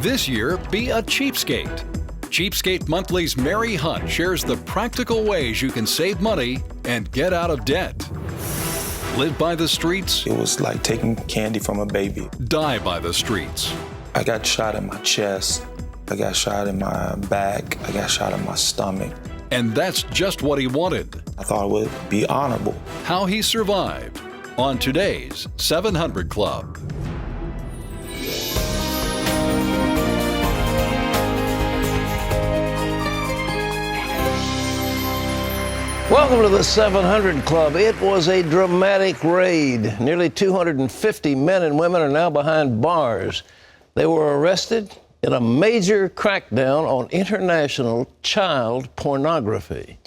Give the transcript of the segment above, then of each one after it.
This year, be a cheapskate. Cheapskate Monthly's Mary Hunt shares the practical ways you can save money and get out of debt. Live by the streets. It was like taking candy from a baby. Die by the streets. I got shot in my chest. I got shot in my back. I got shot in my stomach. And that's just what he wanted. I thought it would be honorable. How he survived on today's 700 Club. Welcome to the 700 Club. It was a dramatic raid. Nearly 250 men and women are now behind bars. They were arrested in a major crackdown on international child pornography.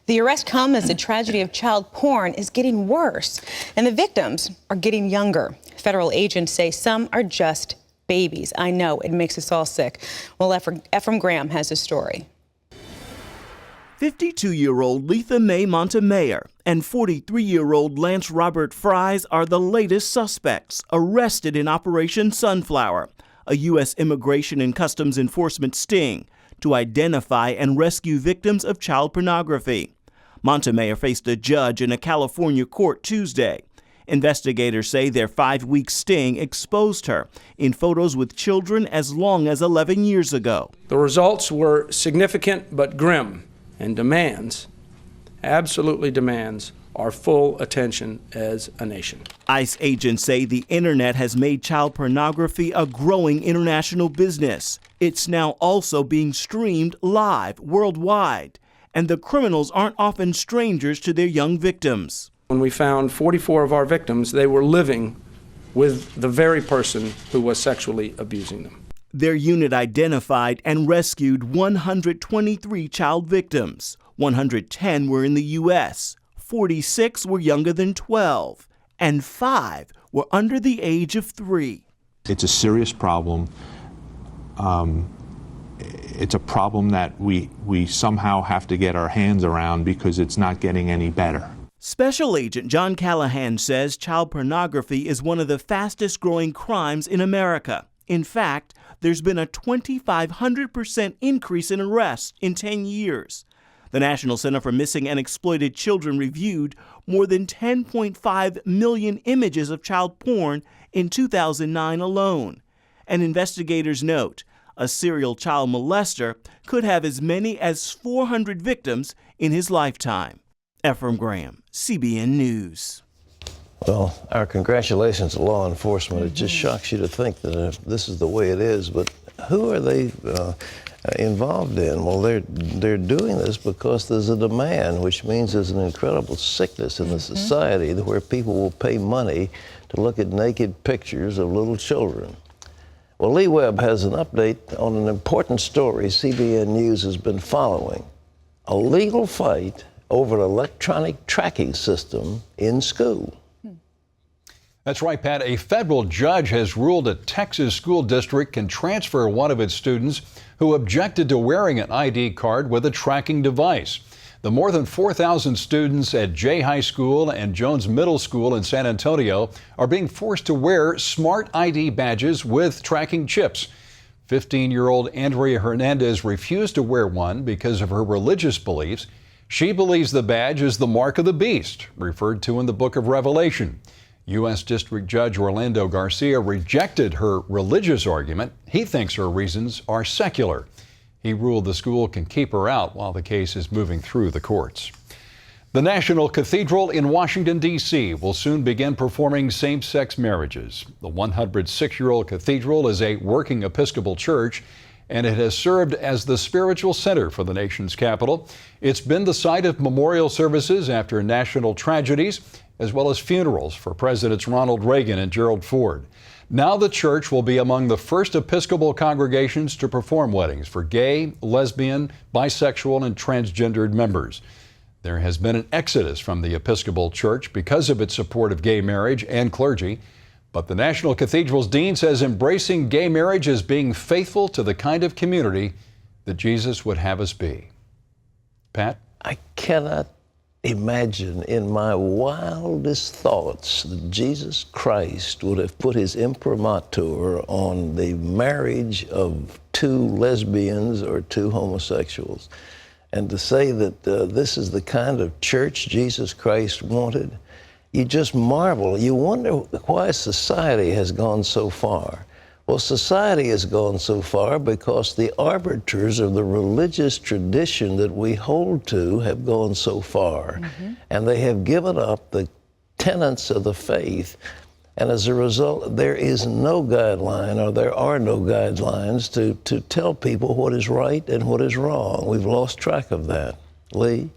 The arrest comes as the tragedy of child porn is getting worse, and the victims are getting younger. Federal agents say some are just babies. I know, it makes us all sick. Well, Ephraim Graham has a story. 52-year-old Letha Mae Montemayor and 43-year-old Lance Robert Fries are the latest suspects arrested in Operation Sunflower, a U.S. Immigration and Customs Enforcement sting to identify and rescue victims of child pornography. Montemayor faced a judge in a California court Tuesday. Investigators say their 5-week sting exposed her in photos with children as long as 11 years ago. The results were significant but grim, and absolutely demands, our full attention as a nation. ICE agents say the internet has made child pornography a growing international business. It's now also being streamed live worldwide, and the criminals aren't often strangers to their young victims. When we found 44 of our victims, they were living with the very person who was sexually abusing them. Their unit identified and rescued 123 child victims. 110 were in the U.S., 46 were younger than 12, and 5 were under the age of 3. It's a serious problem. It's a problem that we somehow have to get our hands around because it's not getting any better. Special Agent John Callahan says child pornography is one of the fastest growing crimes in America. In fact, there's been a 2,500% increase in arrests in 10 years. The National Center for Missing and Exploited Children reviewed more than 10.5 million images of child porn in 2009 alone. And investigators note a serial child molester could have as many as 400 victims in his lifetime. Ephraim Graham, CBN News. Well, our congratulations to law enforcement. It just shocks you to think that this is the way it is. But who are they involved in? Well, they're doing this because there's a demand, which means there's an incredible sickness in the society where people will pay money to look at naked pictures of little children. Well, Lee Webb has an update on an important story CBN News has been following: a legal fight over an electronic tracking system in school. That's right, Pat. A federal judge has ruled a Texas school district can transfer one of its students who objected to wearing an ID card with a tracking device. The more than 4,000 students at Jay High School and Jones Middle School in San Antonio are being forced to wear smart ID badges with tracking chips. 15-year-old Andrea Hernandez refused to wear one because of her religious beliefs. She believes the badge is the mark of the beast, referred to in the book of Revelation. U.S. District Judge Orlando Garcia rejected her religious argument. He thinks her reasons are secular. He ruled the school can keep her out while the case is moving through the courts. The National Cathedral in Washington, D.C. will soon begin performing same-sex marriages. The 106-year-old cathedral is a working Episcopal church, and it has served as the spiritual center for the nation's capital. It's been the site of memorial services after national tragedies, as well as funerals for Presidents Ronald Reagan and Gerald Ford. Now the church will be among the first Episcopal congregations to perform weddings for gay, lesbian, bisexual, and transgendered members. There has been an exodus from the Episcopal Church because of its support of gay marriage and clergy. But the National Cathedral's dean says embracing gay marriage is being faithful to the kind of community that Jesus would have us be. Pat? I cannot imagine in my wildest thoughts that Jesus Christ would have put his imprimatur on the marriage of two lesbians or two homosexuals. And to say that this is the kind of church Jesus Christ wanted, you just marvel. You wonder why society has gone so far. Well, society has gone so far because the arbiters of the religious tradition that we hold to have gone so far. And they have given up the tenets of the faith. And as a result, there is no guideline, or there are no guidelines to tell people what is right and what is wrong. We've lost track of that. Lee?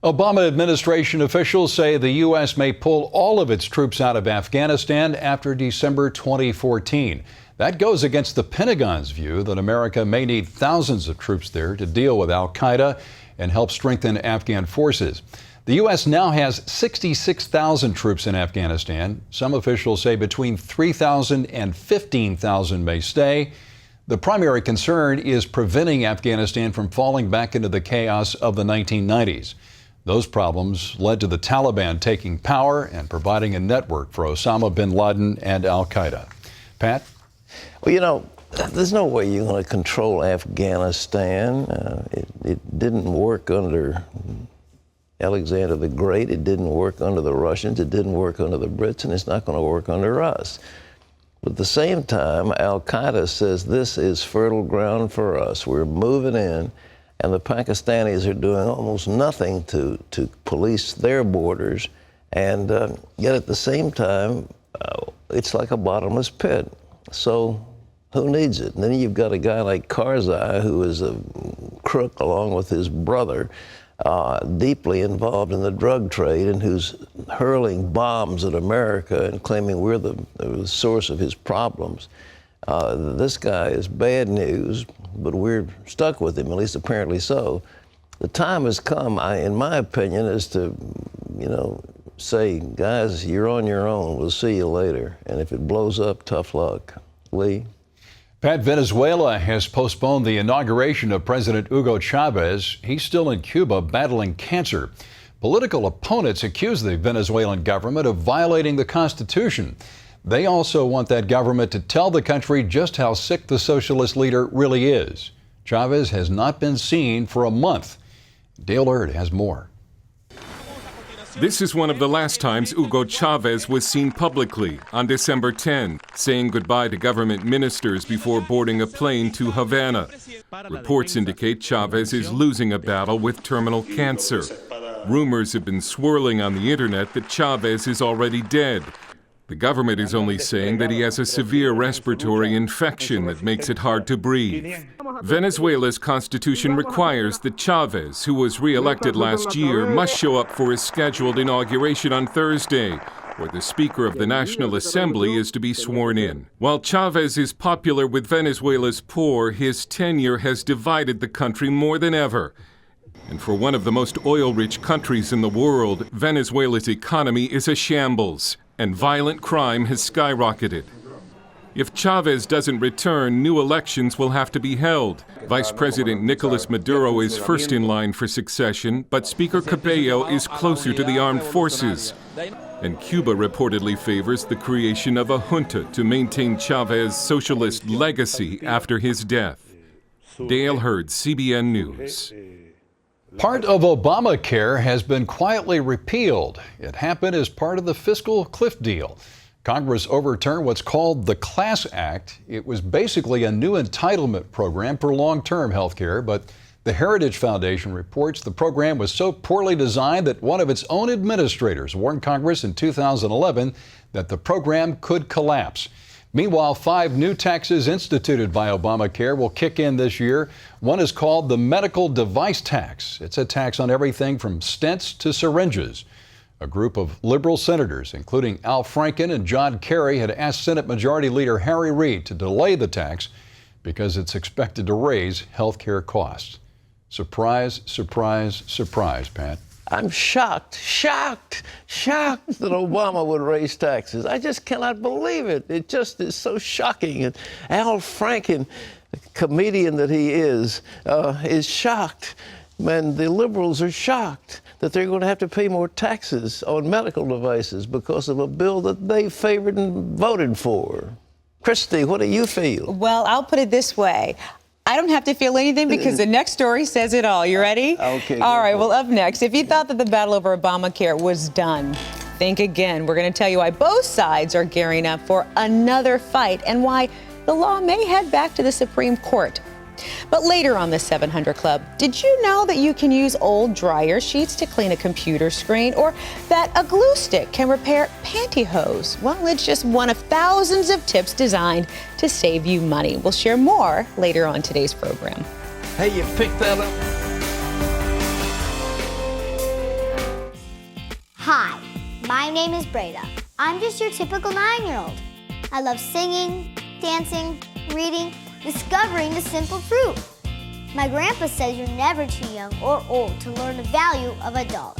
Obama administration officials say the U.S. may pull all of its troops out of Afghanistan after December 2014. That goes against the Pentagon's view that America may need thousands of troops there to deal with al-Qaeda and help strengthen Afghan forces. The U.S. now has 66,000 troops in Afghanistan. Some officials say between 3,000 and 15,000 may stay. The primary concern is preventing Afghanistan from falling back into the chaos of the 1990s. Those problems led to the Taliban taking power and providing a network for Osama bin Laden and al-Qaeda. Pat? Well, you know, there's no way you're going to control Afghanistan. It didn't work under Alexander the Great. It didn't work under the Russians. It didn't work under the Brits, and it's not going to work under us. But at the same time, al-Qaeda says this is fertile ground for us. We're moving in, and the Pakistanis are doing almost nothing to police their borders, and yet at the same time, it's like a bottomless pit. So who needs it? And then you've got a guy like Karzai, who is a crook along with his brother, deeply involved in the drug trade, and who's hurling bombs at America and claiming we're the source of his problems. This guy is bad news, but we're stuck with him, at least apparently so. The time has come, in my opinion, is to, say, guys, you're on your own. We'll see you later. And if it blows up, tough luck. Lee? Pat, Venezuela has postponed the inauguration of President Hugo Chavez. He's still in Cuba battling cancer. Political opponents accuse the Venezuelan government of violating the Constitution. They also want that government to tell the country just how sick the socialist leader really is. Chavez has not been seen for a month. Dale Hurd has more. This is one of the last times Hugo Chavez was seen publicly, on December 10, saying goodbye to government ministers before boarding a plane to Havana. Reports indicate Chavez is losing a battle with terminal cancer. Rumors have been swirling on the internet that Chavez is already dead. The government is only saying that he has a severe respiratory infection that makes it hard to breathe. Venezuela's constitution requires that Chavez, who was re-elected last year, must show up for his scheduled inauguration on Thursday, where the Speaker of the National Assembly is to be sworn in. While Chavez is popular with Venezuela's poor, his tenure has divided the country more than ever. And for one of the most oil-rich countries in the world, Venezuela's economy is a shambles, and violent crime has skyrocketed. If Chavez doesn't return, new elections will have to be held. Vice President Nicolas Maduro is first in line for succession, but Speaker Cabello is closer to the armed forces. And Cuba reportedly favors the creation of a junta to maintain Chavez's socialist legacy after his death. Dale Hurd, CBN News. Part of Obamacare has been quietly repealed. It happened as part of the fiscal cliff deal. Congress overturned what's called the Class Act. It was basically a new entitlement program for long-term health care, but the Heritage Foundation reports the program was so poorly designed that one of its own administrators warned Congress in 2011 that the program could collapse. Meanwhile, 5 new taxes instituted by Obamacare will kick in this year. One is called the medical device tax. It's a tax on everything from stents to syringes. A group of liberal senators, including Al Franken and John Kerry, had asked Senate Majority Leader Harry Reid to delay the tax because it's expected to raise health care costs. Surprise, surprise, surprise, Pat. I'm shocked that Obama would raise taxes. I just cannot believe it. It just is so shocking. And Al Franken, the comedian that he is shocked. And the liberals are shocked that they're going to have to pay more taxes on medical devices because of a bill that they favored and voted for. Christy, what do you feel? Well, I'll put it this way. I don't have to feel anything because the next story says it all. You ready? Okay. All right, well, up next, if you thought that the battle over Obamacare was done, think again. We're going to tell you why both sides are gearing up for another fight and why the law may head back to the Supreme Court. But later on the 700 Club, did you know that you can use old dryer sheets to clean a computer screen, or that a glue stick can repair pantyhose? Well, it's just one of thousands of tips designed to save you money. We'll share more later on today's program. Hey, you picked that up? Hi, my name is Breda. I'm just your typical 9-year-old. I love singing, dancing, reading, discovering the simple truth. My grandpa says you're never too young or old to learn the value of $1.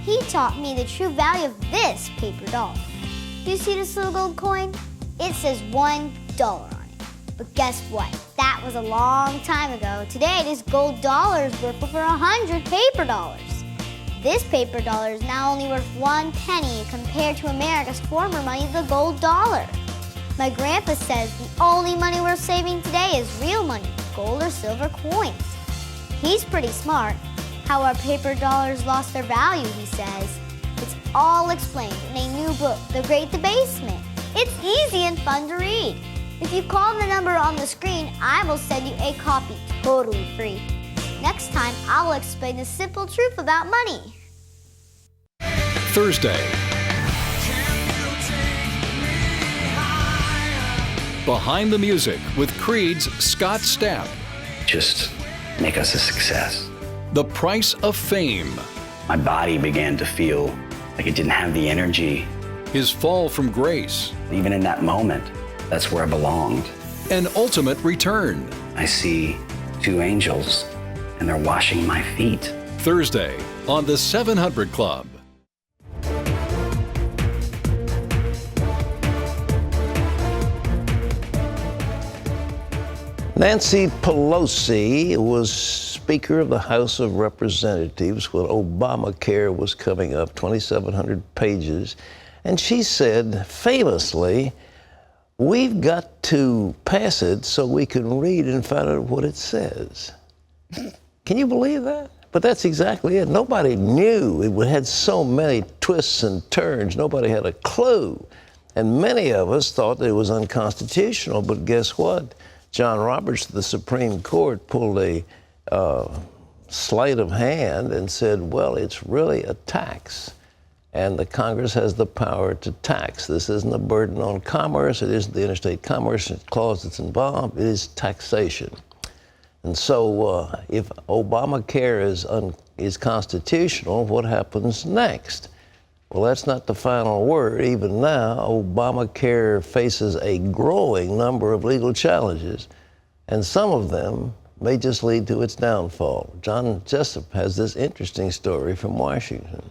He taught me the true value of this paper dollar. Do you see this little gold coin? It says $1 on it. But guess what? That was a long time ago. Today, this gold dollar is worth over 100 paper dollars. This paper dollar is now only worth 1 penny compared to America's former money, the gold dollar. My grandpa says the only money worth saving today is real money, gold or silver coins. He's pretty smart. How our paper dollars lost their value, he says. It's all explained in a new book, The Great Debasement. It's easy and fun to read. If you call the number on the screen, I will send you a copy totally free. Next time, I will explain the simple truth about money. Thursday. Behind the Music with Creed's Scott Stapp. Just make us a success. The Price of Fame. My body began to feel like it didn't have the energy. His fall from grace. Even in that moment, that's where I belonged. An ultimate return. I see 2 angels, and they're washing my feet. Thursday on the 700 Club. Nancy Pelosi was Speaker of the House of Representatives when Obamacare was coming up, 2,700 pages. And she said, famously, we've got to pass it so we can read and find out what it says. Can you believe that? But that's exactly it. Nobody knew. It had so many twists and turns. Nobody had a clue. And many of us thought that it was unconstitutional. But guess what? John Roberts of the Supreme Court pulled a sleight of hand and said, well, it's really a tax. And the Congress has the power to tax. This isn't a burden on commerce. It isn't the interstate commerce clause that's involved. It is taxation. And so if Obamacare is constitutional, what happens next? Well, that's not the final word. Even now, Obamacare faces a growing number of legal challenges, and some of them may just lead to its downfall. John Jessup has this interesting story from Washington.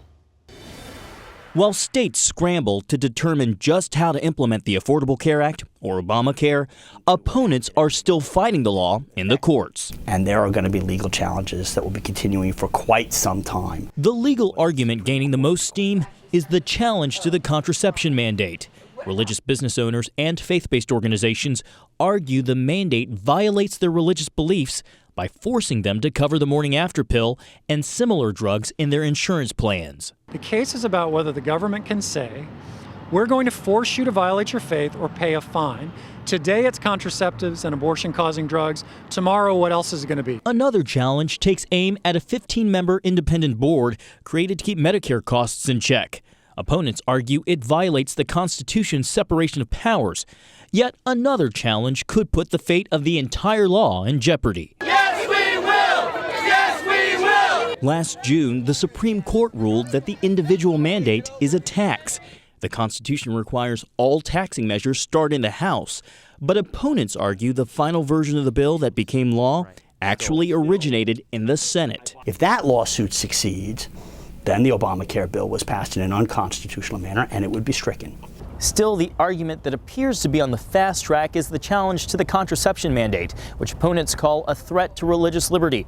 While states scramble to determine just how to implement the Affordable Care Act, or Obamacare, opponents are still fighting the law in the courts. And there are going to be legal challenges that will be continuing for quite some time. The legal argument gaining the most steam is the challenge to the contraception mandate. Religious business owners and faith-based organizations argue the mandate violates their religious beliefs by forcing them to cover the morning after pill and similar drugs in their insurance plans. The case is about whether the government can say, we're going to force you to violate your faith or pay a fine. Today it's contraceptives and abortion-causing drugs. Tomorrow, what else is it going to be? Another challenge takes aim at a 15-member independent board created to keep Medicare costs in check. Opponents argue it violates the Constitution's separation of powers. Yet another challenge could put the fate of the entire law in jeopardy. Yes, we will! Yes, we will! Last June, the Supreme Court ruled that the individual mandate is a tax. The Constitution requires all taxing measures start in the House, but opponents argue the final version of the bill that became law actually originated in the Senate. If that lawsuit succeeds, then the Obamacare bill was passed in an unconstitutional manner and it would be stricken. Still, the argument that appears to be on the fast track is the challenge to the contraception mandate, which opponents call a threat to religious liberty.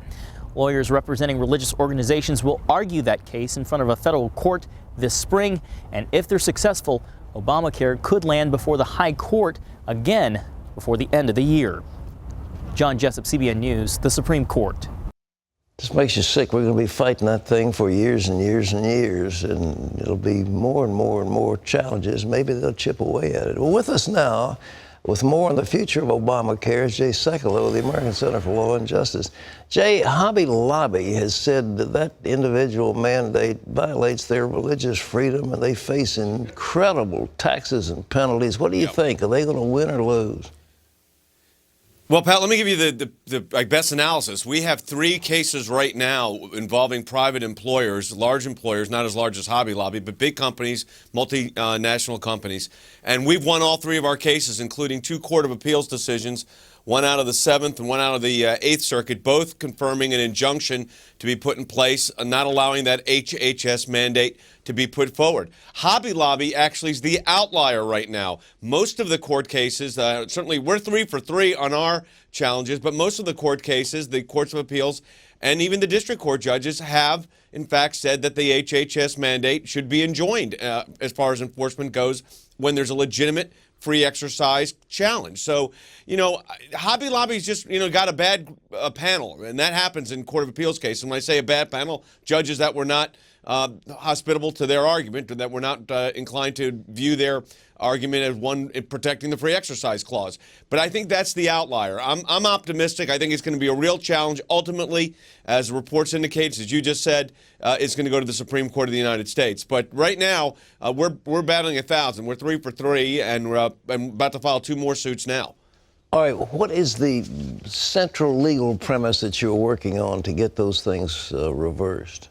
Lawyers representing religious organizations will argue that case in front of a federal court this spring, and if they're successful, Obamacare could land before the High Court again before the end of the year. John Jessup, CBN News, the Supreme Court. This makes you sick. We're going to be fighting that thing for years and years and years, and it'll be more and more and more challenges. Maybe they'll chip away at it. Well, with us now, with more on the future of Obamacare, is Jay Sekulow of the American Center for Law and Justice. Jay, Hobby Lobby has said that that individual mandate violates their religious freedom, and they face incredible taxes and penalties. What do you think? Are they going to win or lose? Well, Pat, let me give you the best analysis. We have 3 cases right now involving private employers, large employers, not as large as Hobby Lobby, but big companies, multinational companies. And we've won all 3 of our cases, including 2 Court of Appeals decisions, one out of the 7th and one out of the 8th Circuit, both confirming an injunction to be put in place, not allowing that HHS mandate to be put forward. Hobby Lobby actually is the outlier right now. Most of the court cases, certainly we're 3 for 3 on our challenges, but most of the court cases, the courts of appeals, and even the district court judges have, in fact, said that the HHS mandate should be enjoined as far as enforcement goes when there's a legitimate free exercise challenge. So, Hobby Lobby's just, got a bad panel, and that happens in Court of Appeals cases. And when I say a bad panel, judges that were not hospitable to their argument, or that were not inclined to view their argument as one protecting the free exercise clause. But I think that's the outlier. I'm optimistic. I think it's going to be a real challenge. Ultimately, as reports indicate, as you just said, it's going to go to the Supreme Court of the United States. But right now, we're battling 1,000. We're 3 for 3, and I'm about to file 2 more suits now. All right, what is the central legal premise that you're working on to get those things reversed?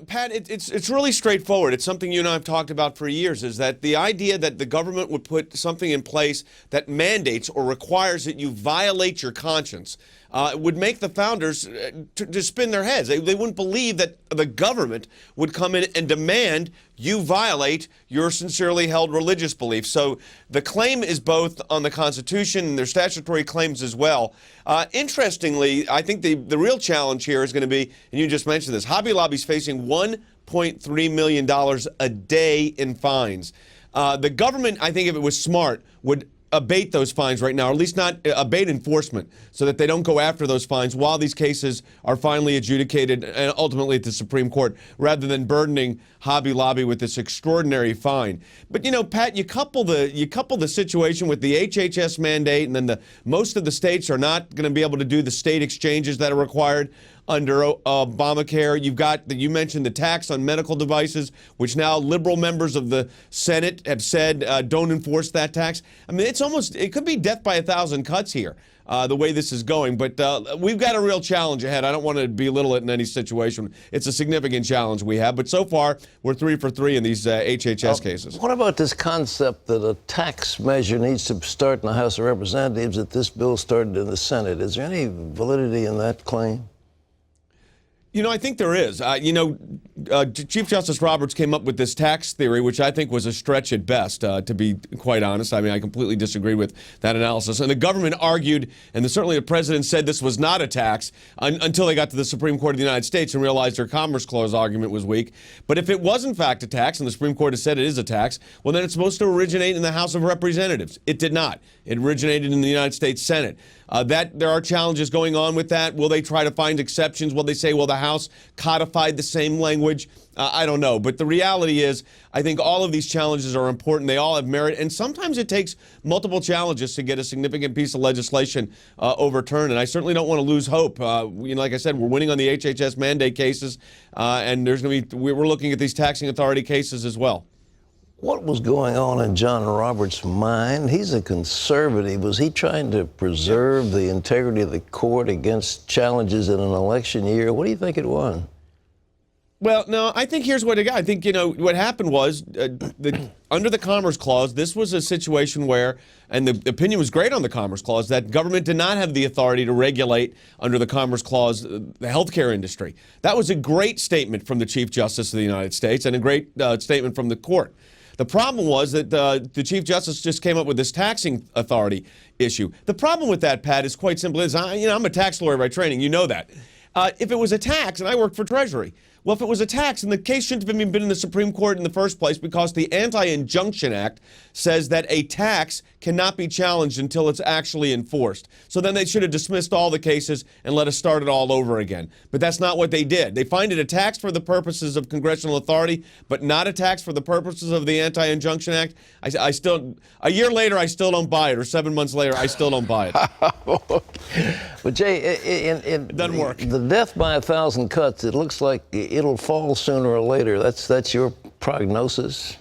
Pat, it's really straightforward. It's something you and I have talked about for years, is that the idea that the government would put something in place that mandates or requires that you violate your conscience would make the founders to spin their heads. They wouldn't believe that the government would come in and demand you violate your sincerely held religious beliefs. So the claim is both on the Constitution and their statutory claims as well. Interestingly, I think the real challenge here is going to be, and you just mentioned this, Hobby Lobby's facing $1.3 million a day in fines. The government, I think if it was smart, would abate those fines right now, or at least not abate enforcement, so that they don't go after those fines while these cases are finally adjudicated and ultimately at the Supreme Court, rather than burdening Hobby Lobby with this extraordinary fine. But Pat, you couple the situation with the HHS mandate, and then most of the states are not going to be able to do the state exchanges that are required under Obamacare. You've got, you mentioned the tax on medical devices, which now liberal members of the Senate have said don't enforce that tax. I mean, it could be death by 1,000 cuts here, the way this is going. But we've got a real challenge ahead. I don't want to belittle it in any situation. It's a significant challenge we have. But so far, we're 3 for 3 in these HHS cases. What about this concept that a tax measure needs to start in the House of Representatives, that this bill started in the Senate? Is there any validity in that claim? I think there is. Chief Justice Roberts came up with this tax theory, which I think was a stretch at best, to be quite honest. I mean, I completely disagree with that analysis. And the government argued, and certainly the president said this was not a tax until they got to the Supreme Court of the United States and realized their Commerce Clause argument was weak. But if it was in fact a tax, and the Supreme Court has said it is a tax, well, then it's supposed to originate in the House of Representatives. It did not. It originated in the United States Senate. There are challenges going on with that. Will they try to find exceptions? Will they say, well, the House codified the same language? I don't know. But the reality is, I think all of these challenges are important. They all have merit. And sometimes it takes multiple challenges to get a significant piece of legislation overturned. And I certainly don't want to lose hope. Like I said, we're winning on the HHS mandate cases. And we're looking at these taxing authority cases as well. What was going on in John Roberts' mind? He's a conservative. Was he trying to preserve the integrity of the court against challenges in an election year? What do you think it was? Well, no, I think here's what it got. I think, what happened was under the Commerce Clause, this was a situation where, and the opinion was great on the Commerce Clause, that government did not have the authority to regulate under the Commerce Clause the healthcare industry. That was a great statement from the Chief Justice of the United States and a great statement from the court. The problem was that the Chief Justice just came up with this taxing authority issue. The problem with that, Pat, is quite simple. I'm a tax lawyer by training. You know that. If it was a tax, and I worked for Treasury, well, if it was a tax, then the case shouldn't have even been in the Supreme Court in the first place, because the Anti-Injunction Act says that a tax cannot be challenged until it's actually enforced. So then they should have dismissed all the cases and let us start it all over again. But that's not what they did. They find it a tax for the purposes of congressional authority, but not a tax for the purposes of the Anti-Injunction Act. I still, a year later, I still don't buy it, or 7 months later, I still don't buy it. But Jay, it doesn't work. The death by 1,000 cuts, it looks like it'll fall sooner or later. That's your prognosis?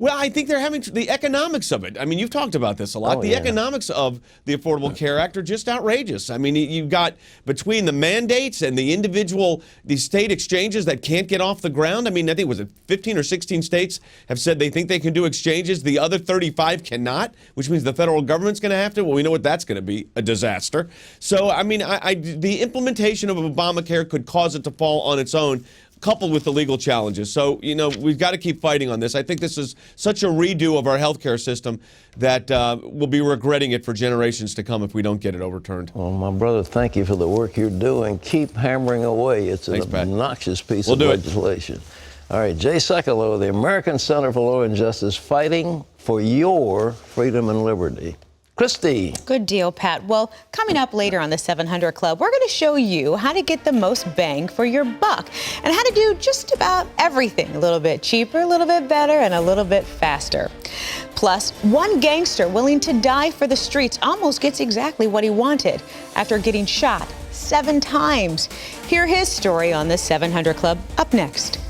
Well, I think they're having the economics of it. I mean, you've talked about this a lot. The economics of the Affordable Care Act are just outrageous. I mean, you've got between the mandates and the state exchanges that can't get off the ground. I mean, I think was it 15 or 16 states have said they think they can do exchanges. The other 35 cannot, which means the federal government's going to have to. Well, we know what that's going to be, a disaster. So, I mean, the implementation of Obamacare could cause it to fall on its own, coupled with the legal challenges. So, we've got to keep fighting on this. I think this is such a redo of our healthcare system that we'll be regretting it for generations to come if we don't get it overturned. Well, my brother, thank you for the work you're doing. Keep hammering away. It's an obnoxious piece of legislation. All right, Jay Sekulow, the American Center for Law and Justice, fighting for your freedom and liberty. Christy. Good deal, Pat. Well, coming up later on the 700 Club, we're going to show you how to get the most bang for your buck and how to do just about everything a little bit cheaper, a little bit better, and a little bit faster. Plus, one gangster willing to die for the streets almost gets exactly what he wanted after getting shot 7 times. Hear his story on the 700 Club up next.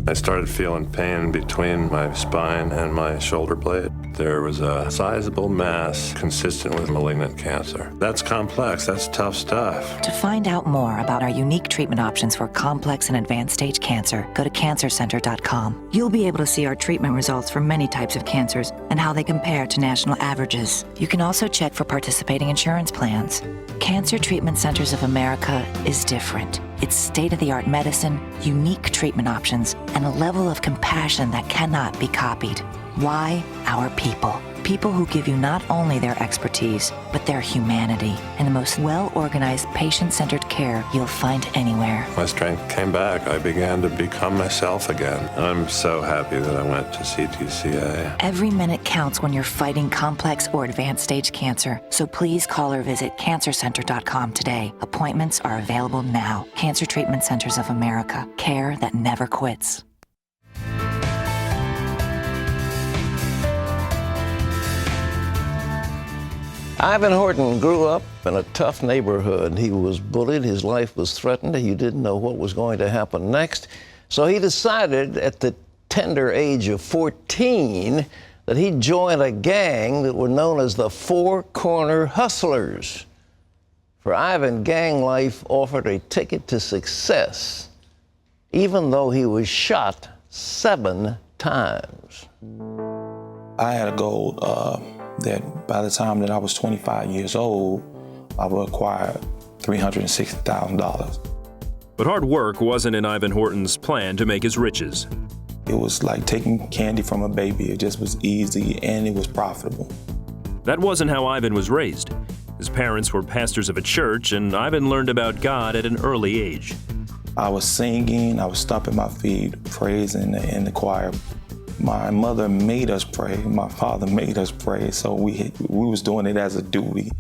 I started feeling pain between my spine and my shoulder blade. There was a sizable mass consistent with malignant cancer. That's complex, that's tough stuff. To find out more about our unique treatment options for complex and advanced stage cancer, go to cancercenter.com. You'll be able to see our treatment results for many types of cancers and how they compare to national averages. You can also check for participating insurance plans. Cancer Treatment Centers of America is different. It's state-of-the-art medicine, unique treatment options, and a level of compassion that cannot be copied. Why? Our people. People who give you not only their expertise, but their humanity and the most well-organized, patient-centered care you'll find anywhere. My strength came back. I began to become myself again. I'm so happy that I went to CTCA. Every minute counts when you're fighting complex or advanced stage cancer, so please call or visit cancercenter.com today. Appointments are available now. Cancer Treatment Centers of America. Care that never quits. Ivan Horton grew up in a tough neighborhood. He was bullied, his life was threatened, he didn't know what was going to happen next. So he decided at the tender age of 14 that he'd join a gang that were known as the Four Corner Hustlers. For Ivan, gang life offered a ticket to success, even though he was shot 7 times. I had a goal that by the time that I was 25 years old, I would acquire $360,000. But hard work wasn't in Ivan Horton's plan to make his riches. It was like taking candy from a baby. It just was easy and it was profitable. That wasn't how Ivan was raised. His parents were pastors of a church, and Ivan learned about God at an early age. I was singing, I was stomping my feet, praising in the choir. My mother made us pray, my father made us pray, so we was doing it as a duty.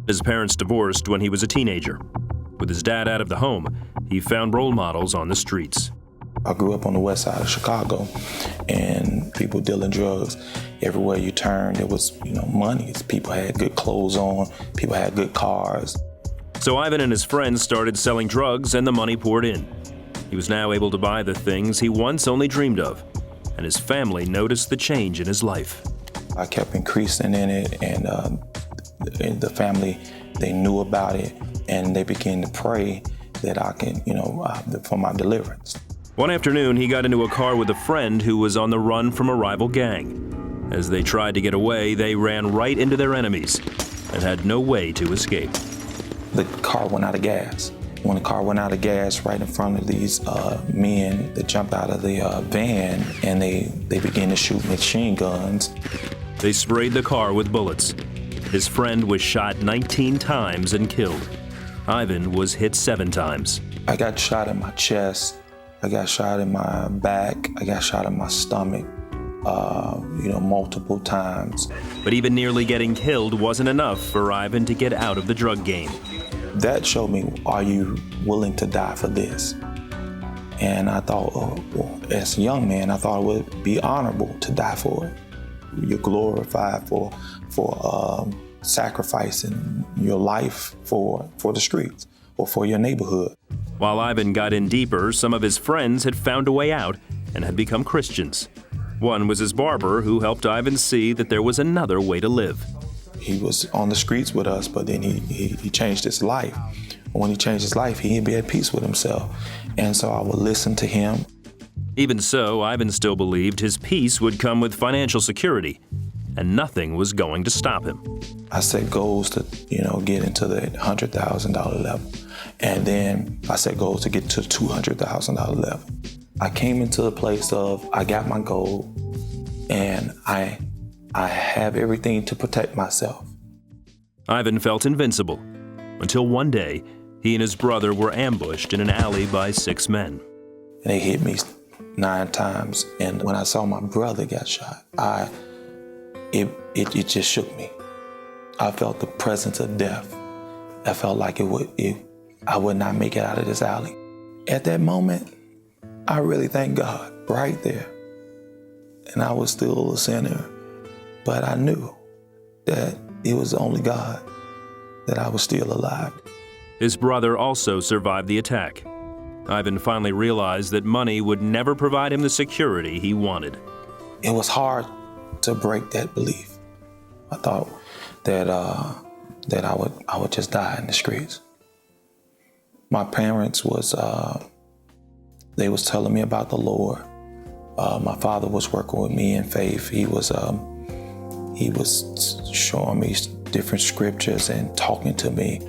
His parents divorced when he was a teenager. With his dad out of the home, he found role models on the streets. I grew up on the west side of Chicago, and people dealing drugs. Everywhere you turned, there was, money. People had good clothes on, people had good cars. So Ivan and his friends started selling drugs, and the money poured in. He was now able to buy the things he once only dreamed of, and his family noticed the change in his life. I kept increasing in it, and the family, they knew about it, and they began to pray that I can, for my deliverance. One afternoon, he got into a car with a friend who was on the run from a rival gang. As they tried to get away, they ran right into their enemies and had no way to escape. The car went out of gas, when the car went out of gas right in front of these men that jumped out of the van, and they began to shoot machine guns. They sprayed the car with bullets. His friend was shot 19 times and killed. Ivan was hit 7 times. I got shot in my chest, I got shot in my back, I got shot in my stomach, multiple times. But even nearly getting killed wasn't enough for Ivan to get out of the drug game. That showed me, are you willing to die for this? And I thought, as a young man, I thought it would be honorable to die for it. You're glorified for sacrificing your life for the streets or for your neighborhood. While Ivan got in deeper, some of his friends had found a way out and had become Christians. One was his barber, who helped Ivan see that there was another way to live. He was on the streets with us, but then he changed his life. When he changed his life, he'd be at peace with himself. And so I would listen to him. Even so, Ivan still believed his peace would come with financial security, and nothing was going to stop him. I set goals to, get into the $100,000 level. And then I set goals to get to the $200,000 level. I came into the place of, I got my goal, and I have everything to protect myself. Ivan felt invincible, until one day, he and his brother were ambushed in an alley by 6 men. They hit me 9 times, and when I saw my brother get shot, it just shook me. I felt the presence of death. I felt like I would not make it out of this alley. At that moment, I really thank God right there. And I was still a sinner, but I knew that it was only God that I was still alive. His brother also survived the attack. Ivan finally realized that money would never provide him the security he wanted. It was hard to break that belief. I thought that I would just die in the streets. My parents they was telling me about the Lord. My father was working with me in faith. He was showing me different scriptures and talking to me.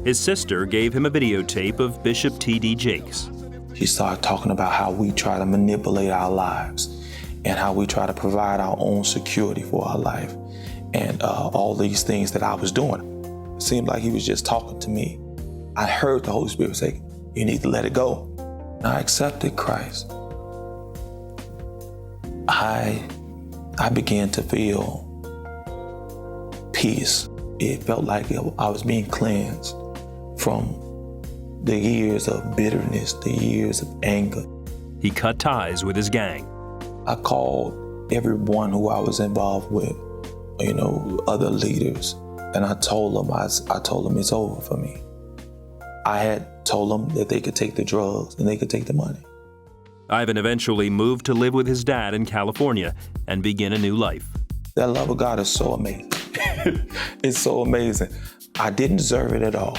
His sister gave him a videotape of Bishop T.D. Jakes. He started talking about how we try to manipulate our lives and how we try to provide our own security for our life, and all these things that I was doing. It seemed like he was just talking to me. I heard the Holy Spirit say, you need to let it go. And I accepted Christ. I began to feel peace. It felt like I was being cleansed from the years of bitterness, the years of anger. He cut ties with his gang. I called everyone who I was involved with, other leaders, and I told them it's over for me. I had told them that they could take the drugs and they could take the money. Ivan eventually moved to live with his dad in California and begin a new life. That love of God is so amazing. It's so amazing. I didn't deserve it at all,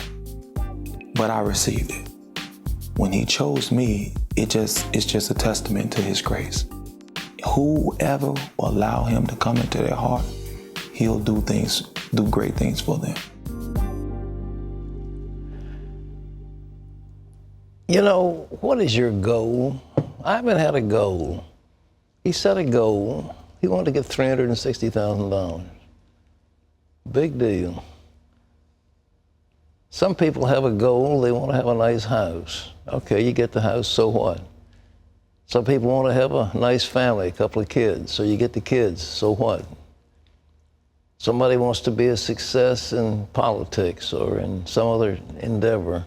but I received it. When he chose me, it's just a testament to his grace. Whoever will allow him to come into their heart, he'll do great things for them. What is your goal? Ivan had a goal. He set a goal. He wanted to get $360,000. Big deal. Some people have a goal, they want to have a nice house. Okay, you get the house, so what? Some people want to have a nice family, a couple of kids, so you get the kids, so what? Somebody wants to be a success in politics or in some other endeavor.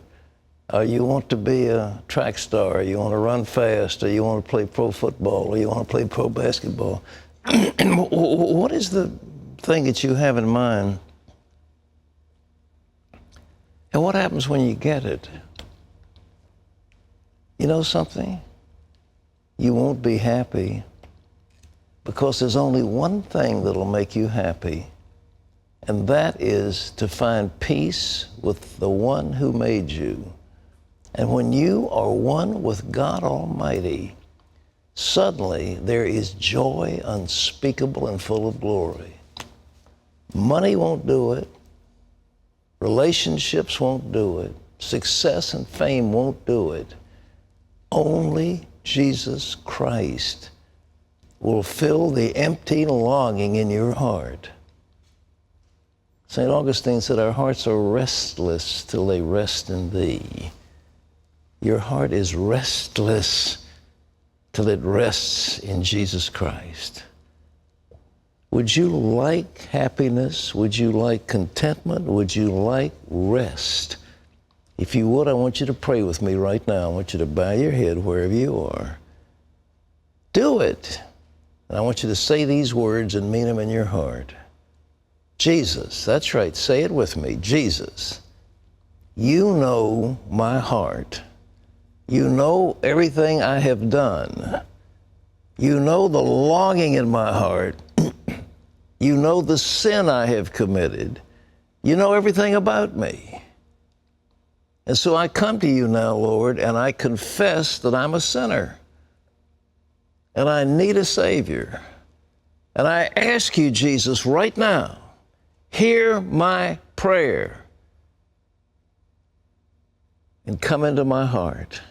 You want to be a track star, you want to run fast, or you want to play pro football, or you want to play pro basketball. What is the thing that you have in mind? And what happens when you get it? You know something? You won't be happy because there's only one thing that'll make you happy, and that is to find peace with the one who made you. And when you are one with God Almighty, suddenly there is joy unspeakable and full of glory. Money won't do it. Relationships won't do it. success and fame won't do it. Only Jesus Christ will fill the empty longing in your heart. St. Augustine said, our hearts are restless till they rest in thee. Your heart is restless till it rests in Jesus Christ. Would you like happiness? Would you like contentment? Would you like rest? If you would, I want you to pray with me right now. I want you to bow your head wherever you are. Do it. And I want you to say these words and mean them in your heart. Jesus, that's right, say it with me. Jesus, you know my heart. You know everything I have done. You know the longing in my heart. You know the sin I have committed. You know everything about me. And so I come to you now, Lord, and I confess that I'm a sinner. And I need a Savior. And I ask you, Jesus, right now, hear my prayer and come into my heart.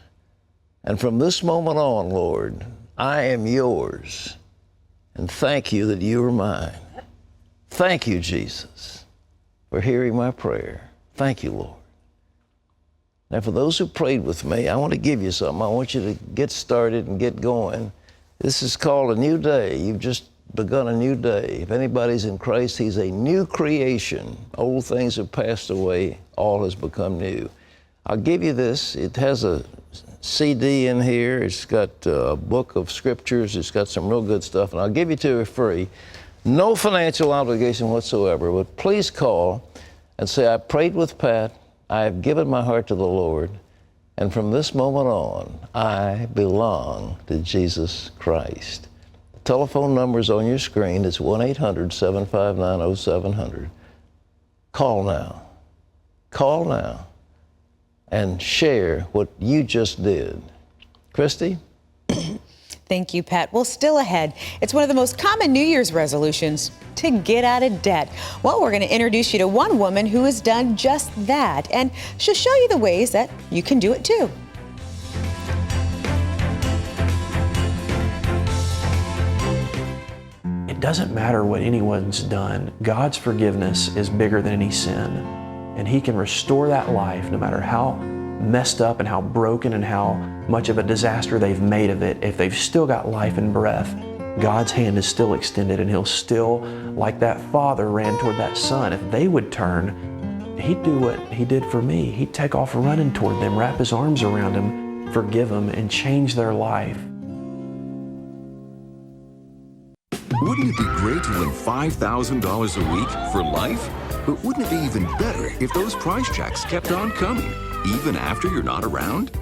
And from this moment on, Lord, I am yours. And thank you that you are mine. Thank you, Jesus, for hearing my prayer. Thank you, Lord. Now, for those who prayed with me, I want to give you something. I want you to get started and get going. This is called a new day. You've just begun a new day. If anybody's in Christ, he's a new creation. Old things have passed away. All has become new. I'll give you this. It has a CD in here. It's got a book of scriptures. It's got some real good stuff. And I'll give you to you free. No financial obligation whatsoever. But please call and say, I prayed with Pat. I have given my heart to the Lord. And from this moment on, I belong to Jesus Christ. The telephone number is on your screen. It's 1-800-759-0700. Call now. Call now and share what you just did. Christy? Thank you, Pat. Well, still ahead, it's one of the most common New Year's resolutions to get out of debt. Well, we're going to introduce you to one woman who has done just that, and she'll show you the ways that you can do it too. It doesn't matter what anyone's done. God's forgiveness is bigger than any sin, and he can restore that life no matter how messed up and how broken and how much of a disaster they've made of it. If they've still got life and breath, God's hand is still extended, and he'll still, like that father ran toward that son, if they would turn, he'd do what he did for me. He'd take off running toward them, wrap his arms around them, forgive them, and change their life. Wouldn't it be great to win $5,000 a week for life? But wouldn't it be even better if those price checks kept on coming, even after you're not around?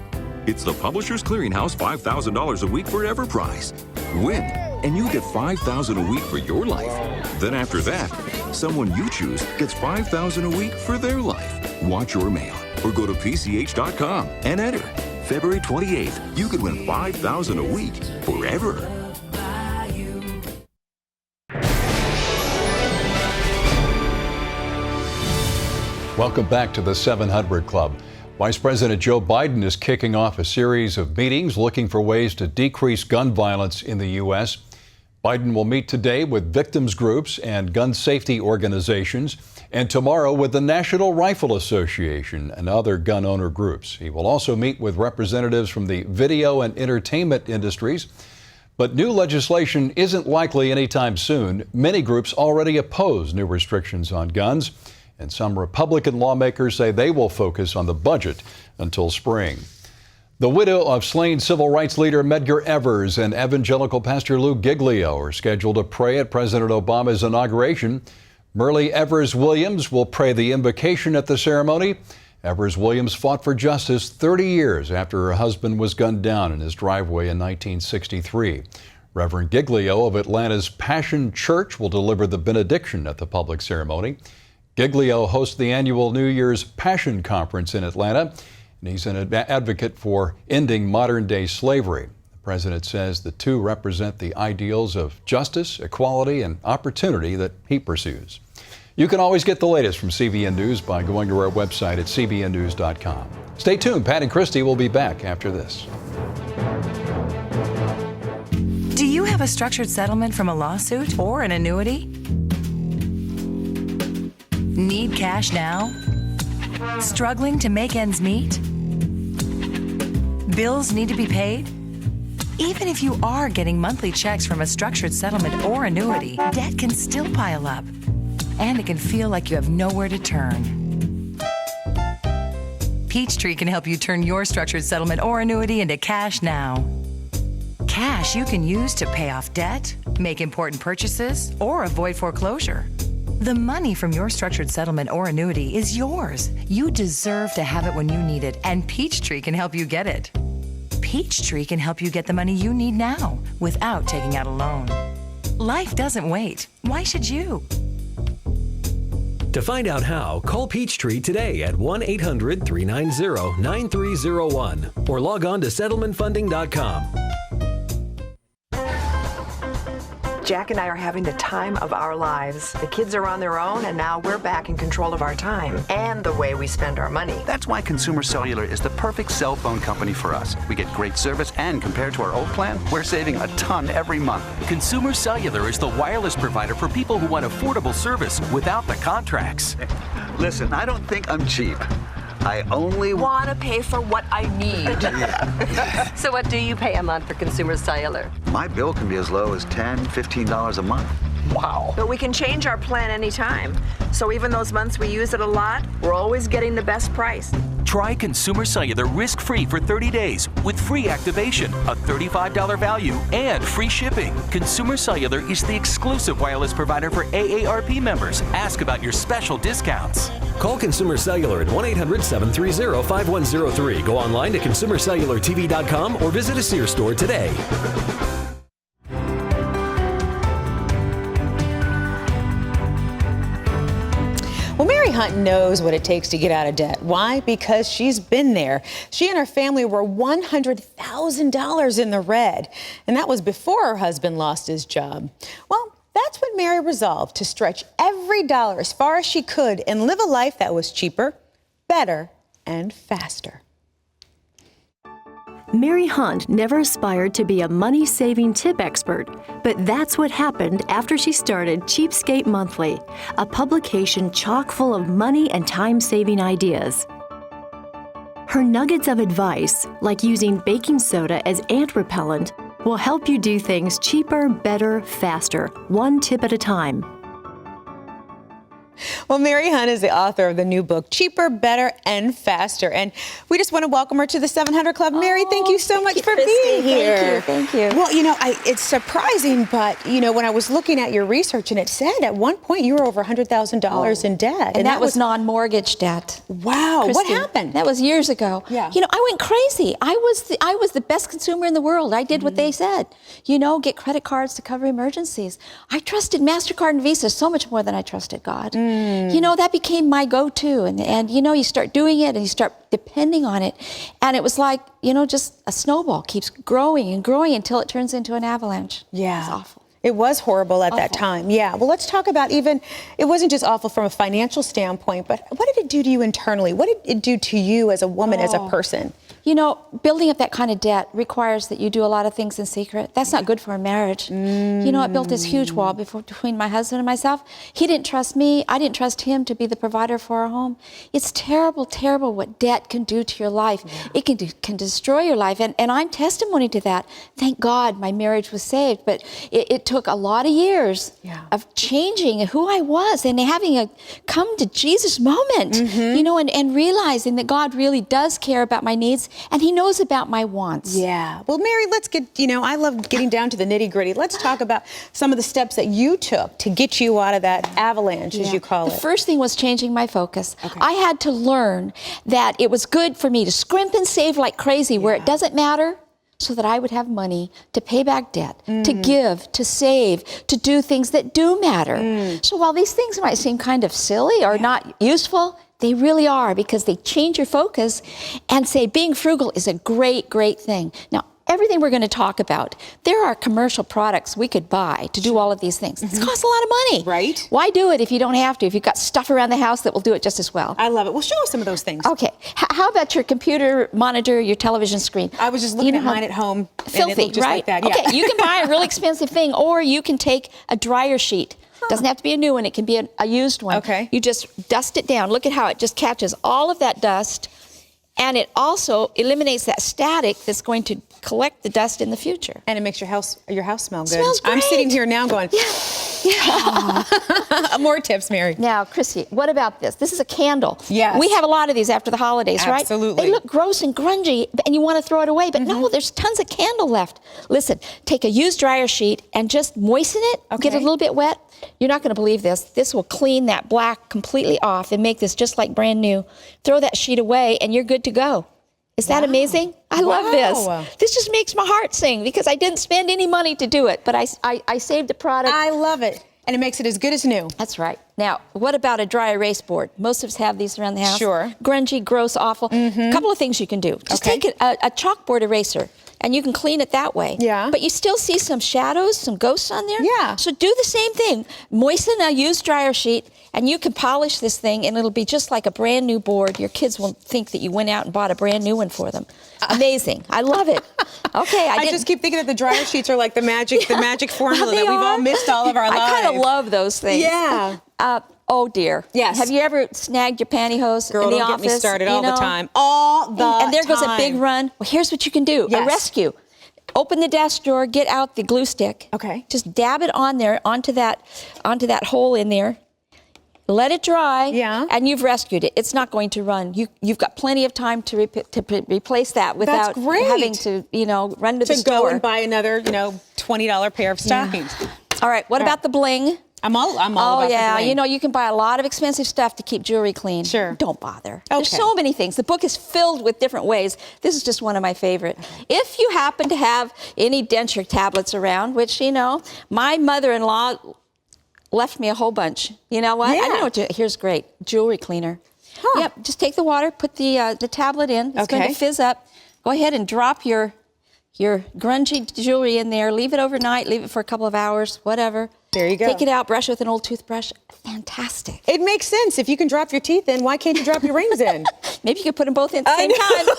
It's the Publishers Clearinghouse $5,000 a week forever prize. Win, and you get $5,000 a week for your life. Then after that, someone you choose gets $5,000 a week for their life. Watch your mail or go to pch.com and enter. February 28th, you could win $5,000 a week forever. Welcome back to the 700 Club. Vice President Joe Biden is kicking off a series of meetings looking for ways to decrease gun violence in the U.S. Biden will meet today with victims groups and gun safety organizations, and tomorrow with the National Rifle Association and other gun owner groups. He will also meet with representatives from the video and entertainment industries. But new legislation isn't likely anytime soon. Many groups already oppose new restrictions on guns, and some Republican lawmakers say they will focus on the budget until spring. The widow of slain civil rights leader Medgar Evers and evangelical pastor Lou Giglio are scheduled to pray at President Obama's inauguration. Myrlie Evers Williams will pray the invocation at the ceremony. Evers Williams fought for justice 30 years after her husband was gunned down in his driveway in 1963. Reverend Giglio of Atlanta's Passion Church will deliver the benediction at the public ceremony. Giglio hosts the annual New Year's Passion Conference in Atlanta, and he's an advocate for ending modern-day slavery. The president says the two represent the ideals of justice, equality, and opportunity that he pursues. You can always get the latest from CBN News by going to our website at cbnnews.com. Stay tuned. Pat and Christy will be back after this. Do you have a structured settlement from a lawsuit or an annuity? Need cash now? Struggling to make ends meet? Bills need to be paid? Even if you are getting monthly checks from a structured settlement or annuity, debt can still pile up, and it can feel like you have nowhere to turn. Peachtree can help you turn your structured settlement or annuity into cash now. Cash you can use to pay off debt, make important purchases, or avoid foreclosure. The money from your structured settlement or annuity is yours. You deserve to have it when you need it, and Peachtree can help you get it. Peachtree can help you get the money you need now without taking out a loan. Life doesn't wait. Why should you? To find out how, call Peachtree today at 1-800-390-9301 or log on to settlementfunding.com. Jack and I are having the time of our lives. The kids are on their own, and now we're back in control of our time and the way we spend our money. That's why Consumer Cellular is the perfect cell phone company for us. We get great service, and compared to our old plan, we're saving a ton every month. Consumer Cellular is the wireless provider for people who want affordable service without the contracts. Listen, I don't think I'm cheap. I only want to pay for what I need. So what do you pay a month for Consumer Cellular? My bill can be as low as $10, $15 a month. Wow. But we can change our plan anytime. So even those months we use it a lot, we're always getting the best price. Try Consumer Cellular risk-free for 30 days with free activation, a $35 value, and free shipping. Consumer Cellular is the exclusive wireless provider for AARP members. Ask about your special discounts. Call Consumer Cellular at 1-800-730-5103. Go online to consumercellulartv.com or visit a Sears store today. Well, Mary Hunt knows what it takes to get out of debt. Why? Because she's been there. She and her family were $100,000 in the red, and that was before her husband lost his job. Well, that's when Mary resolved to stretch every dollar as far as she could and live a life that was cheaper, better, and faster. Mary Hunt never aspired to be a money-saving tip expert, but that's what happened after she started Cheapskate Monthly, a publication chock full of money and time-saving ideas. Her nuggets of advice, like using baking soda as ant repellent, will help you do things cheaper, better, faster, one tip at a time. Well, Mary Hunt is the author of the new book, Cheaper, Better, and Faster. And we just want to welcome her to the 700 Club. Mary, thank you so much for being here. Thank you. Well, you know, it's surprising, but, you know, when I was looking at your research, and it said at one point you were over $100,000 in debt. And that was non-mortgage debt. Wow. Christy, what happened? That was years ago. Yeah. You know, I went crazy. I was the best consumer in the world. I did what they said. You know, get credit cards to cover emergencies. I trusted MasterCard and Visa so much more than I trusted God. You know, that became my go-to. And, you know, you start doing it and you start depending on it. And it was like, you know, just a snowball keeps growing and growing until it turns into an avalanche. Yeah. It was awful. It was horrible at that time. Yeah. Well, let's talk about it wasn't just awful from a financial standpoint, but what did it do to you internally? What did it do to you as a woman, as a person? You know, building up that kind of debt requires that you do a lot of things in secret. That's not good for a marriage. You know, it built this huge wall between my husband and myself. He didn't trust me. I didn't trust him to be the provider for our home. It's terrible, terrible what debt can do to your life. It can destroy your life. And I'm testimony to that. Thank God my marriage was saved. But it took a lot of years of changing who I was and having a come to Jesus moment, you know, and realizing that God really does care about my needs. And he knows about my wants. Yeah. Well, Mary, let's get, you know, I love getting down to the nitty gritty. Let's talk about some of the steps that you took to get you out of that avalanche, as you call it. The first thing was changing my focus. I had to learn that it was good for me to scrimp and save like crazy where it doesn't matter, so that I would have money to pay back debt, to give, to save, to do things that do matter. So while these things might seem kind of silly or not useful, they really are, because they change your focus and say being frugal is a great, great thing. Now, everything we're going to talk about, there are commercial products we could buy to do all of these things. It costs a lot of money. Right. Why do it if you don't have to, if you've got stuff around the house that will do it just as well? I love it. Well, show us some of those things. Okay. How about your computer monitor, your television screen? I was just looking at mine at home. Filthy, and it looked just right? like that. Yeah. Okay, you can buy a real expensive thing, or you can take a dryer sheet. Doesn't have to be a new one. It can be a used one. Okay. You just dust it down. Look at how it just catches all of that dust, and it also eliminates that static that's going to collect the dust in the future. And it makes your house smell good. Smells great. I'm sitting here now going, yeah. More tips, Mary. Now, Chrissy, what about this? This is a candle. Yes. We have a lot of these after the holidays, right? Absolutely. They look gross and grungy, and you want to throw it away, but no, there's tons of candle left. Listen, take a used dryer sheet and just moisten it, get it a little bit wet. You're not going to believe this. This will clean that black completely off and make this just like brand new. Throw that sheet away, and you're good to go. Is that amazing? I love this. This just makes my heart sing because I didn't spend any money to do it, but I saved the product. I love it. And it makes it as good as new. That's right. Now, what about a dry erase board? Most of us have these around the house. Sure. Grungy, gross, awful. A couple of things you can do. Just take a chalkboard eraser, and you can clean it that way. Yeah. But you still see some shadows, some ghosts on there. Yeah. So do the same thing. Moisten a used dryer sheet, and you can polish this thing, and it'll be just like a brand new board. Your kids will think that you went out and bought a brand new one for them. Amazing. I love it. Okay. I just keep thinking that the dryer sheets are like the magic formula that we've all missed all of our lives. I kind of love those things. Yeah. Oh dear. Yes. Have you ever snagged your pantyhose in the office? Girl, don't get me started all the time. All the time. And there goes a big run. Well, here's what you can do. Yes. A rescue. Open the desk drawer, get out the glue stick. Okay. Just dab it on there, onto that hole in there. Let it dry. Yeah. And you've rescued it. It's not going to run. You've got plenty of time to replace that without having to, run to the store. To go and buy another, $20 pair of stockings. All right. What about the bling? I'm all about the bling. You can buy a lot of expensive stuff to keep jewelry clean. Sure. Don't bother. Okay. There's so many things. The book is filled with different ways. This is just one of my favorite. If you happen to have any denture tablets around, which, my mother-in-law left me a whole bunch. You know what? Yeah. I don't know. Here's great. Jewelry cleaner. Huh. Yep. Just take the water, put the tablet in. It's going to fizz up. Go ahead and drop your grungy jewelry in there. Leave it overnight. Leave it for a couple of hours. Whatever. There you go. Take it out. Brush with an old toothbrush. Fantastic. It makes sense. If you can drop your teeth in, why can't you drop your rings in? Maybe you could put them both in at the same time.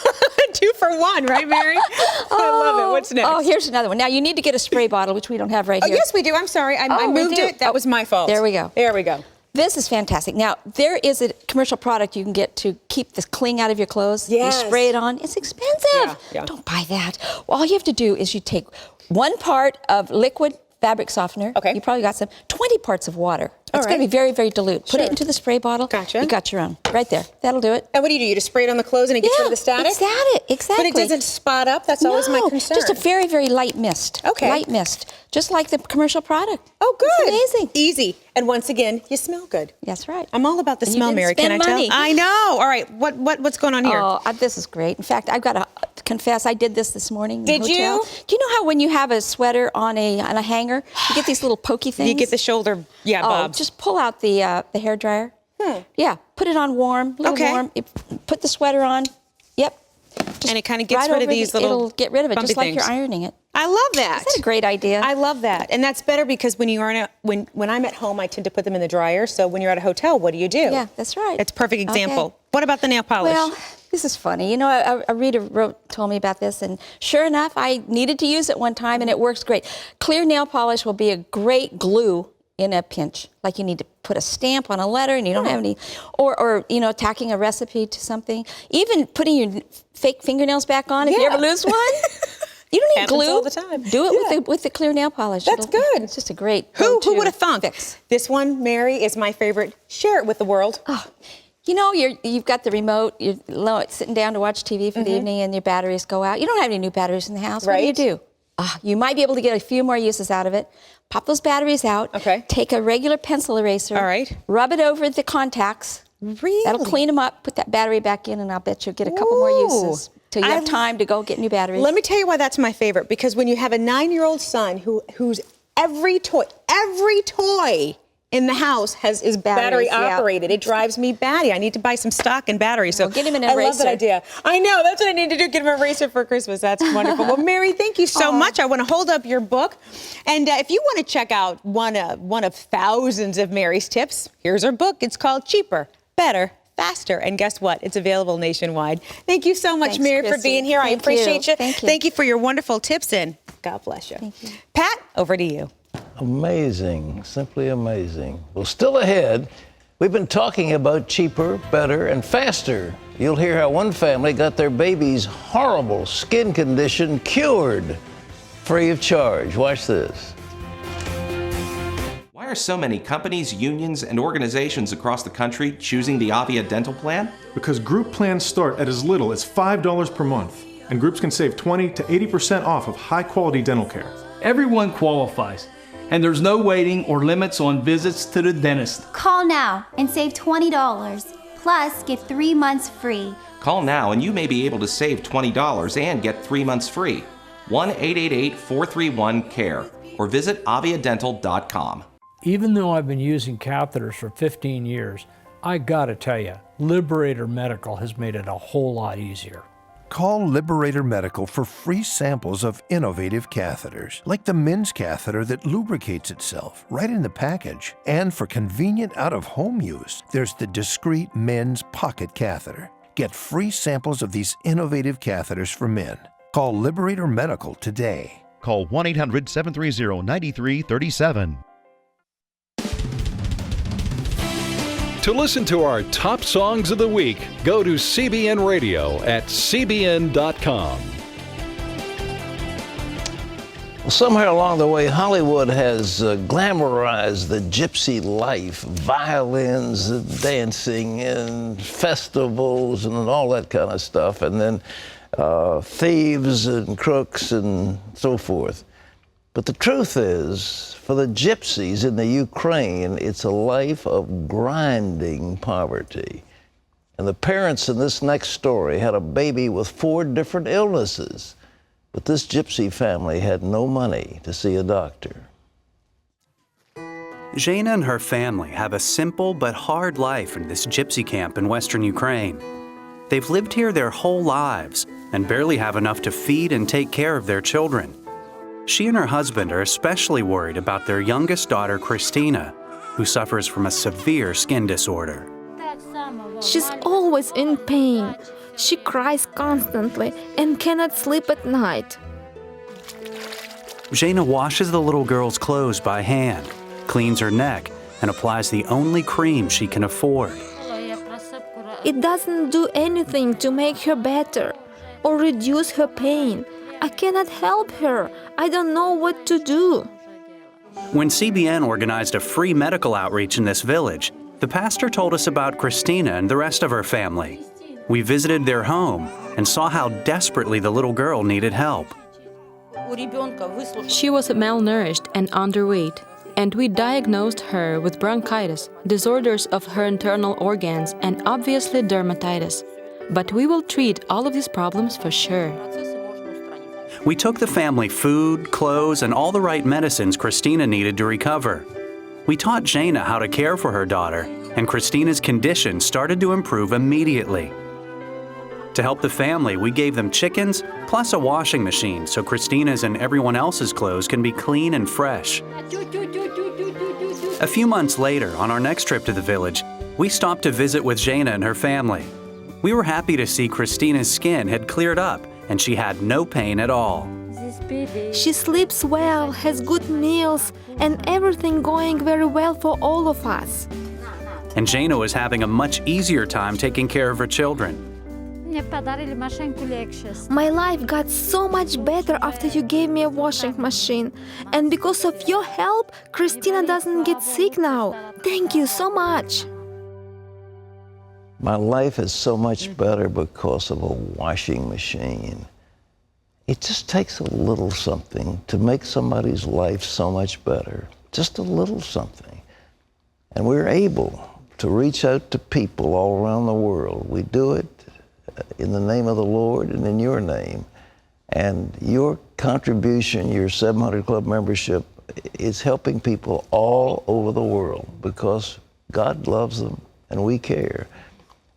2 for 1, right, Mary? I love it. What's next? Oh, here's another one. Now, you need to get a spray bottle, which we don't have right here. Yes, we do. I'm sorry. I moved it. That was my fault. There we go. There we go. This is fantastic. Now, there is a commercial product you can get to keep the cling out of your clothes. Yes. You spray it on. It's expensive. Yeah. Don't buy that. Well, all you have to do is you take 1 part of liquid fabric softener. Okay. You probably got some. 20 parts of water. It's going to be very, very dilute. Put it into the spray bottle. Gotcha. You got your own. Right there. That'll do it. And what do? You just spray it on the clothes and it gets rid of the static? Exactly. But it doesn't spot up? That's always my concern. Just a very, very light mist. Okay. Light mist. Just like the commercial product. Oh, good. It's amazing. Easy. And once again, you smell good. That's right. I'm all about the And smell, you Mary. Can I spend money. tell? I know. All right. What's going on here? Oh, this is great. In fact, I've got to confess, I did this morning. In the Did hotel. you? Do you know how when you have a sweater on a hanger, you get these little pokey things? You get the shoulder, bobs. Just pull out the hair dryer. Yeah, put it on warm, warm. You put the sweater on. Yep. And it kind of gets rid of these little It'll get rid of it, bumpy just like you're things. ironing it. I love that. Isn't that a great idea? I love that. And that's better because when you are when I'm at home, I tend to put them in the dryer. So when you're at a hotel, what do? Yeah, that's right. It's a perfect example. Okay. What about the nail polish? Well, this is funny. A reader told me about this, and sure enough, I needed to use it one time, and it works great. Clear nail polish will be a great glue in a pinch. Like you need to put a stamp on a letter and you don't have any, or tacking a recipe to something. Even putting your fake fingernails back on if you ever lose one. You don't need Happens glue. all the time. Do it with the clear nail polish. That's good. It's just a great Who would have thunk? Fix. This one, Mary, is my favorite. Share it with the world. Oh, you've got the remote. You're sitting down to watch TV for the evening, and your batteries go out. You don't have any new batteries in the house. Right. What do? You might be able to get a few more uses out of it. Pop those batteries out. Okay. Take a regular pencil eraser. All right. Rub it over the contacts. Really? That'll clean them up. Put that battery back in, and I'll bet you'll get a couple more uses till you have time to go get new batteries. Let me tell you why that's my favorite. Because when you have a 9-year-old son who's every toy in the house is battery yeah. operated. It drives me batty. I need to buy some stock and batteries. So Well, get him an I love eraser. that idea. I know. That's what I need to do. Get him an eraser for Christmas. That's wonderful. Well, Mary, thank you so much. I want to hold up your book. And if you want to check out one of thousands of Mary's tips, here's her book. It's called Cheaper, Better, Faster. And guess what? It's available nationwide. Thank you so much, Thanks, Mary, for Chrissy. being here. I Thank appreciate you. Thank you. Thank you for your wonderful tips, and God bless you. Thank you. Pat, over to you. Amazing, simply amazing. Well, still ahead, we've been talking about cheaper, better, and faster. You'll hear how one family got their baby's horrible skin condition cured free of charge. Watch this. Why are so many companies, unions, and organizations across the country choosing the Avia dental plan? Because group plans start at as little as $5 per month, and groups can save 20 to 80% off of high-quality dental care. Everyone qualifies, and there's no waiting or limits on visits to the dentist. Call now and save $20. Plus, get 3 months free. Call now and you may be able to save $20 and get 3 months free. 1-888-431-CARE or visit aviadental.com. Even though I've been using catheters for 15 years, I gotta tell you, Liberator Medical has made it a whole lot easier. Call Liberator Medical for free samples of innovative catheters, like the men's catheter that lubricates itself right in the package. And for convenient out-of-home use, there's the discreet men's pocket catheter. Get free samples of these innovative catheters for men. Call Liberator Medical today. Call 1-800-730-9337. To listen to our top songs of the week, go to CBN Radio at cbn.com. Well, somewhere along the way, Hollywood has glamorized the gypsy life, violins, dancing, and festivals, and all that kind of stuff, and then thieves and crooks and so forth. But the truth is, for the gypsies in the Ukraine, it's a life of grinding poverty. And the parents in this next story had a baby with 4 different illnesses. But this gypsy family had no money to see a doctor. Zhena and her family have a simple but hard life in this gypsy camp in western Ukraine. They've lived here their whole lives and barely have enough to feed and take care of their children. She and her husband are especially worried about their youngest daughter, Christina, who suffers from a severe skin disorder. She's always in pain. She cries constantly and cannot sleep at night. Zhena washes the little girl's clothes by hand, cleans her neck, and applies the only cream she can afford. It doesn't do anything to make her better or reduce her pain. I cannot help her. I don't know what to do. When CBN organized a free medical outreach in this village, the pastor told us about Christina and the rest of her family. We visited their home and saw how desperately the little girl needed help. She was malnourished and underweight, and we diagnosed her with bronchitis, disorders of her internal organs, and obviously dermatitis. But we will treat all of these problems for sure. We took the family food, clothes, and all the right medicines Christina needed to recover. We taught Zhena how to care for her daughter, and Christina's condition started to improve immediately. To help the family, we gave them chickens, plus a washing machine so Christina's and everyone else's clothes can be clean and fresh. A few months later, on our next trip to the village, we stopped to visit with Zhena and her family. We were happy to see Christina's skin had cleared up and she had no pain at all. She sleeps well, has good meals, and everything going very well for all of us. And Zhena was having a much easier time taking care of her children. My life got so much better after you gave me a washing machine. And because of your help, Christina doesn't get sick now. Thank you so much. My life is so much better because of a washing machine. It just takes a little something to make somebody's life so much better. Just a little something. And we're able to reach out to people all around the world. We do it in the name of the Lord and in your name. And your contribution, your 700 Club membership, it's helping people all over the world because God loves them and we care.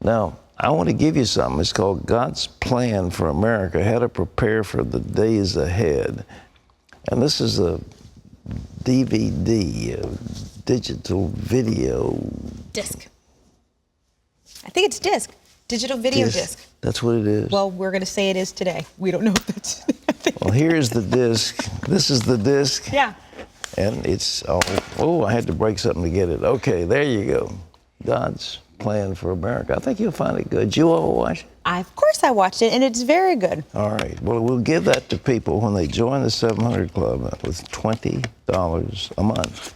Now, I want to give you something. It's called God's Plan for America, How to Prepare for the Days Ahead. And this is a DVD, a digital video. Disc. I think it's disc. Digital video disc. That's what it is. Well, we're going to say it is today. We don't know if that's... Well, here's the disc. This is the disc. Yeah. And it's, oh, I had to break something to get it. Okay, there you go. God's Plan for America. I think you'll find it good. You all watch it? Of course I watched it, and it's very good. All right. Well, we'll give that to people when they join the 700 Club with $20 a month.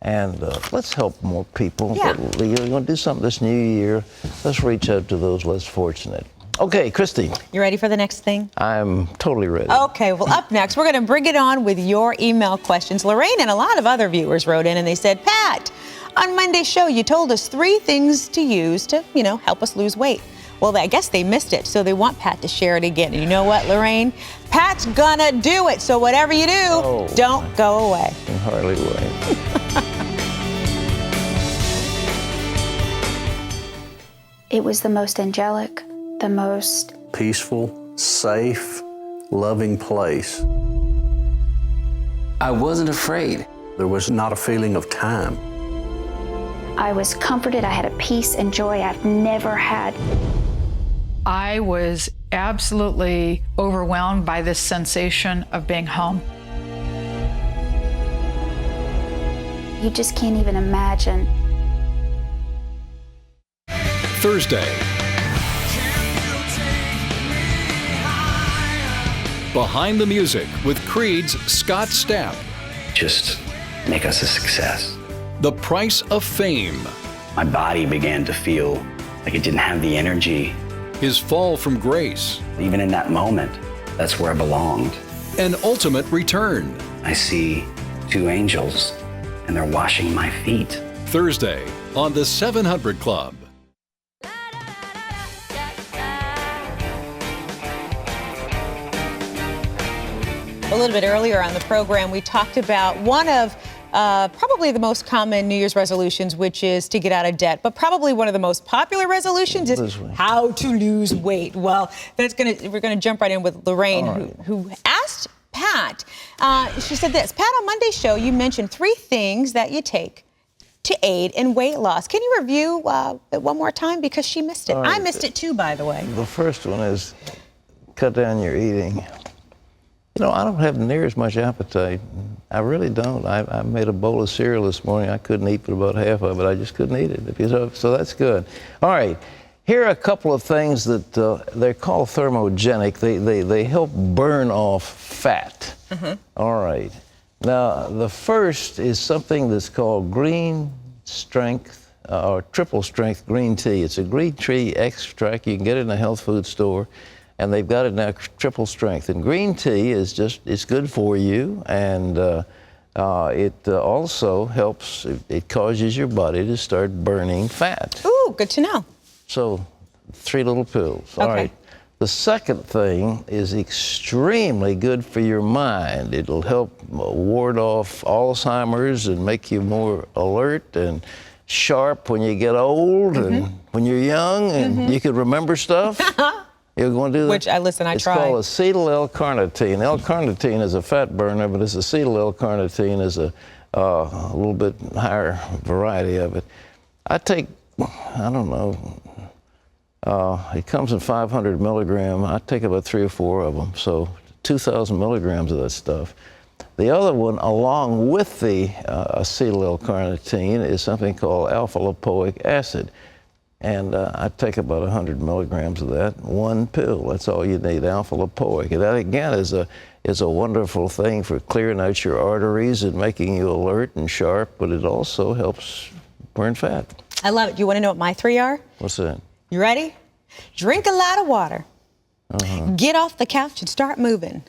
And let's help more people. Yeah. We're going to do something this new year. Let's reach out to those less fortunate. Okay, Christy. You ready for the next thing? I'm totally ready. Okay, well, up next, we're going to bring it on with your email questions. Lorraine and a lot of other viewers wrote in, and they said, Pat, on Monday's show, you told us 3 things to use to, help us lose weight. Well, I guess they missed it, so they want Pat to share it again. And you know what, Lorraine? Pat's gonna do it, so whatever you do, don't go away. Hardly way. It was the most angelic, the most peaceful, safe, loving place. I wasn't afraid. There was not a feeling of time. I was comforted. I had a peace and joy I've never had. I was absolutely overwhelmed by this sensation of being home. You just can't even imagine. Thursday. Behind the Music with Creed's Scott Stapp. Just make us a success. The Price of Fame. My body began to feel like it didn't have the energy. His fall from grace. Even in that moment, that's where I belonged. An ultimate return. I see 2 angels, and they're washing my feet. Thursday on the 700 Club. A little bit earlier on the program, we talked about one of probably the most common New Year's resolutions, which is to get out of debt. But probably one of the most popular resolutions is how to lose weight. Well, we're gonna jump right in with Lorraine, who asked Pat. She said this: Pat, on Monday's show, you mentioned 3 things that you take to aid in weight loss. Can you review it one more time, because she missed it? Right. I missed it too, by the way. The first one is cut down your eating. I don't have near as much appetite. I really don't. I made a bowl of cereal this morning. I couldn't eat but about half of it. I just couldn't eat it. So that's good. All right. Here are a couple of things that they're called thermogenic. They help burn off fat. All right. Now, the first is something that's called green strength or triple strength green tea. It's a green tea extract. You can get it in a health food store. And they've got it now triple strength. And green tea is it's good for you, and it also helps, it causes your body to start burning fat. Ooh, good to know. So 3 little pills. All right. The second thing is extremely good for your mind. It'll help ward off Alzheimer's and make you more alert and sharp when you get old and when you're young, and you can remember stuff. You're going to do that? Which, I tried. It's called acetyl L-carnitine. L-carnitine is a fat burner, but acetyl L-carnitine is a little bit higher variety of it. I take, I don't know, it comes in 500 milligram. I take about 3 or 4 of them, so 2,000 milligrams of that stuff. The other one, along with the acetyl L-carnitine, is something called alpha-lipoic acid. And I take about 100 milligrams of that, 1 pill. That's all you need, alpha-lipoic. And that, again, is a wonderful thing for clearing out your arteries and making you alert and sharp, but it also helps burn fat. I love it. You want to know what my 3 are? What's that? You ready? Drink a lot of water. Get off the couch and start moving.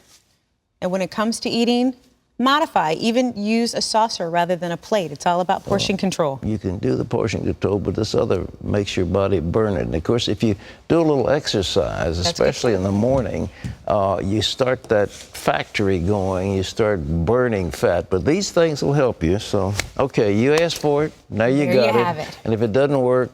And when it comes to eating, modify, even use a saucer rather than a plate. It's all about portion control. You can do the portion control, but this other makes your body burn it. And of course, if you do a little exercise, especially in the morning, you start that factory going, you start burning fat. But these things will help you. So, okay, you asked for it, now you There got you it. have it. And if it doesn't work,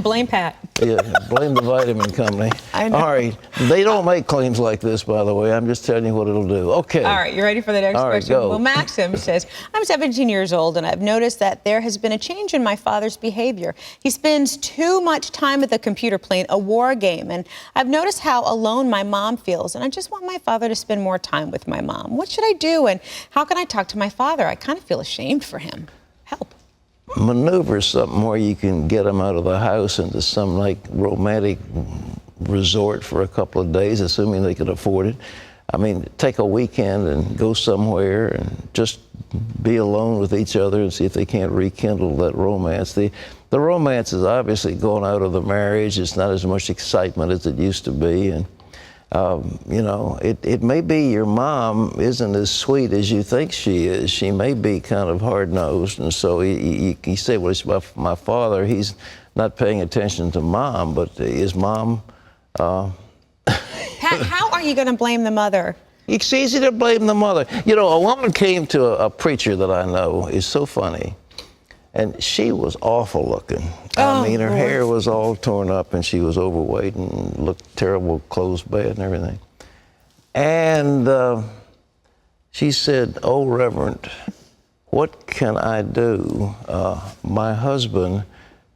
Blame Pat. yeah, blame the vitamin company. I know. All right, they don't make claims like this, by the way. I'm just telling you what it'll do. Okay. All right, you ready for the next All right, question? go. Well, Maxim says, I'm 17 years old and I've noticed that there has been a change in my father's behavior. He spends too much time at the computer playing a war game, and I've noticed how alone my mom feels, and I just want my father to spend more time with my mom. What should I do, and how can I talk to my father? I kind of feel ashamed for him. Help. Maneuver something where you can get them out of the house into some like romantic resort for a couple of days, assuming they can afford it. I mean, take a weekend and go somewhere and just be alone with each other and see if they can't rekindle that romance. The romance is obviously gone out of the marriage. It's not as much excitement as it used to be. And, you know, it may be your mom isn't as sweet as you think she is. She may be kind of hard-nosed. And so you say, well, it's my father. He's not paying attention to mom, but is mom... Pat, how are you going to blame the mother? It's easy to blame the mother. You know, a woman came to a preacher that I know. It's so funny. And she was awful looking. I mean, her hair was all torn up and she was overweight and looked terrible, clothes bad and everything. And she said, "Oh, Reverend, what can I do? My husband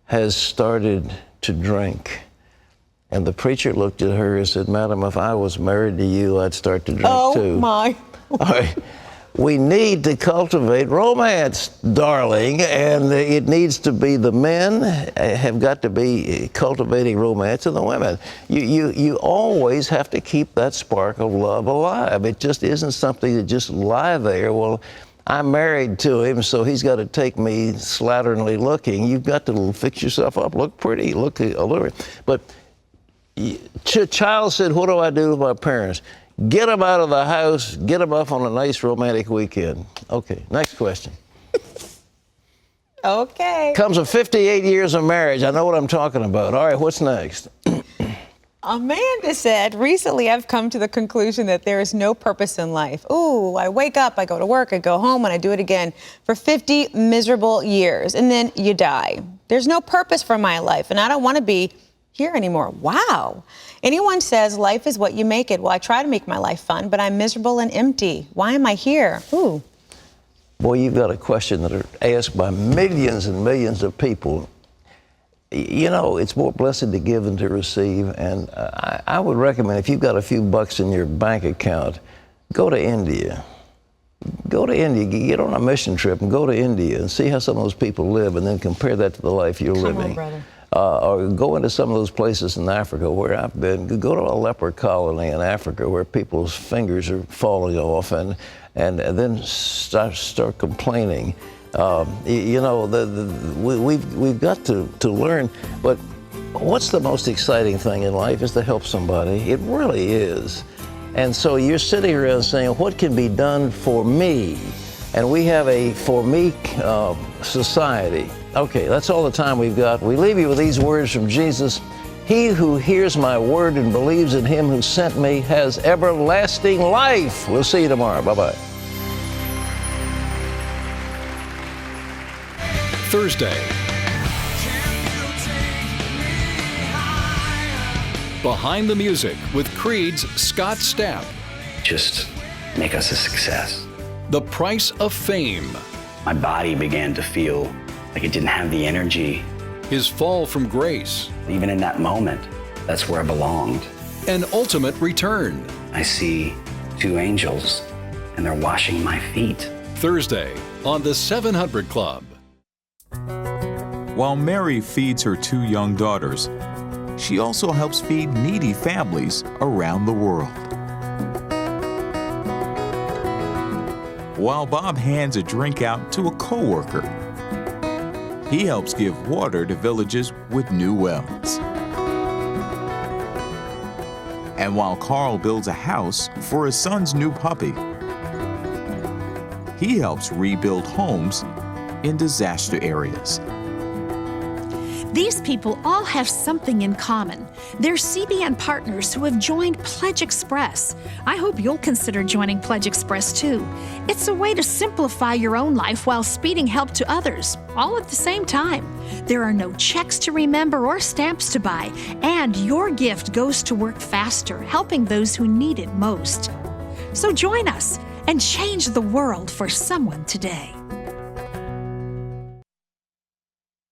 has started to drink." And the preacher looked at her and said, "Madam, if I was married to you, I'd start to drink too." Oh, my. All right. We need to cultivate romance, darling, and it needs to be the men have got to be cultivating romance, and the women. You always have to keep that spark of love alive. It just isn't something that just lie there. Well, I'm married to him, so he's got to take me slatternly looking. You've got to fix yourself up, look pretty, look alluring. But child said, "What do I do with my parents?" Get them out of the house, get them off on a nice romantic weekend. Okay, next question. Okay. Comes with 58 years of marriage. I know what I'm talking about. All right, what's next? Amanda said, recently I've come to the conclusion that there is no purpose in life. Ooh, I wake up, I go to work, I go home, and I do it again for 50 miserable years, and then you die. There's no purpose for my life, and I don't want to be here anymore. Wow. Anyone says life is what you make it. Well, I try to make my life fun, but I'm miserable and empty. Why am I here? Ooh. Boy, you've got a question that are asked by millions and millions of people. You know, it's more blessed to give than to receive, and I would recommend, if you've got a few bucks in your bank account, go to India. Go to India, get on a mission trip and go to India and see how some of those people live, and then compare that to the life you're living. Come on, brother. Or go into some of those places in Africa where I've been. Go to a leper colony in Africa where people's fingers are falling off, and then start complaining. You know, we've got to learn. But what's the most exciting thing in life is to help somebody. It really is. And so you're sitting around saying, what can be done for me? And we have a for me society. Okay, that's all the time we've got. We leave you with these words from Jesus. He who hears my word and believes in him who sent me has everlasting life. We'll see you tomorrow. Bye-bye. Thursday. Behind the Music with Creed's Scott Stapp. Just make us a success. The Price of Fame. My body began to feel like it didn't have the energy. His fall from grace. Even in that moment, that's where I belonged. An ultimate return. I see two angels, and they're washing my feet. Thursday on the 700 Club. While Mary feeds her two young daughters, she also helps feed needy families around the world. While Bob hands a drink out to a coworker, he helps give water to villages with new wells. And while Carl builds a house for his son's new puppy, He helps rebuild homes in disaster areas. These people all have something in common. They're CBN partners who have joined Pledge Express. I hope you'll consider joining Pledge Express too. It's a way to simplify your own life while speeding help to others, all at the same time. There are no checks to remember or stamps to buy, and your gift goes to work faster, helping those who need it most. So join us and change the world for someone today.